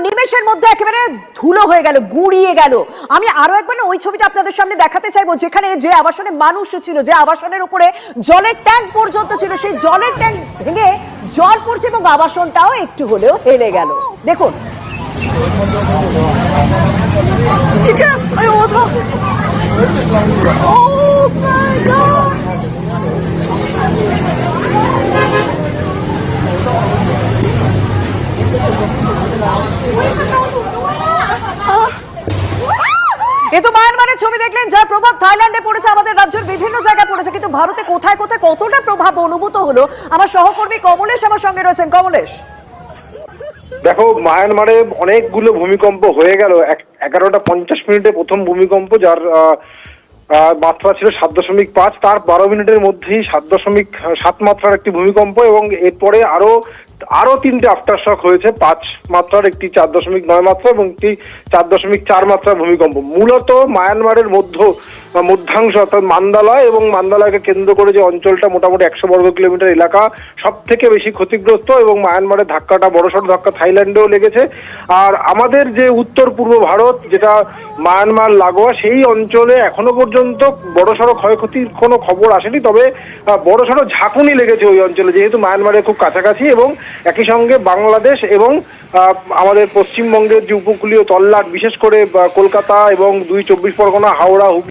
নিমেষের মধ্যে একেবারে ধুলো হয়ে গেল, গুঁড়িয়ে গেল। আমি আরো একবার না ওই ছবিটা আপনাদের সামনে দেখাতে চাইবো, যেখানে যে আবাসনে মানুষ ছিল, যে আবাসনের উপরে জলের ট্যাঙ্ক পর্যন্ত ছিল, সেই জলের ট্যাঙ্ক ভেঙে জল পড়ছে এবং আবাসনটাও একটু হলেও হেলে গেল। দেখুন, এ তো মায়ানমারের ছবি দেখলেন, যার প্রভাব থাইল্যান্ডে পড়েছে, আমাদের রাজ্যের বিভিন্ন জায়গায় পড়েছে, কিন্তু ভারতে কোথায় কোথায় কতটা প্রভাব অনুভূত হলো, আমার সহকর্মী কমলেশ আমার সঙ্গে রয়েছেন। কমলেশ, দেখো, মায়ানমারে অনেকগুলো ভূমিকম্প হয়ে গেল। 11টা 50 প্রথম ভূমিকম্প, যার মাত্রা ছিল 7.5। তার 12 মিনিটের মধ্যেই 7.7 মাত্রার একটি ভূমিকম্প, এবং এরপরে আরো 3টে আফটার শক হয়েছে। 5 মাত্রার, একটি 4.9 মাত্রা এবং একটি 4.4 মাত্রার ভূমিকম্প। মূলত মায়ানমারের মধ্যাংশ অর্থাৎ মান্দালয় এবং মান্দালয়কে কেন্দ্র করে যে অঞ্চলটা, মোটামুটি 100 বর্গ কিলোমিটার এলাকা, সব থেকে বেশি ক্ষতিগ্রস্ত। এবং মায়ানমারের ধাক্কাটা, বড়সড় ধাক্কা থাইল্যান্ডেও লেগেছে। আর আমাদের যে উত্তর পূর্ব ভারত, যেটা মায়ানমার লাগোয়া, সেই অঞ্চলে এখনো পর্যন্ত বড়সড় ক্ষয়ক্ষতির কোনো খবর আসেনি। তবে বড়সড় ঝাঁকুনি লেগেছে ওই অঞ্চলে, যেহেতু মায়ানমারের খুব কাছাকাছি, এবং একই সঙ্গে বাংলাদেশ এবং আমাদের পশ্চিমবঙ্গের যে উপকূলীয় তল্লাট, বিশেষ করে কলকাতা এবং 2 চব্বিশ পরগনা, হাওড়া, হুগলি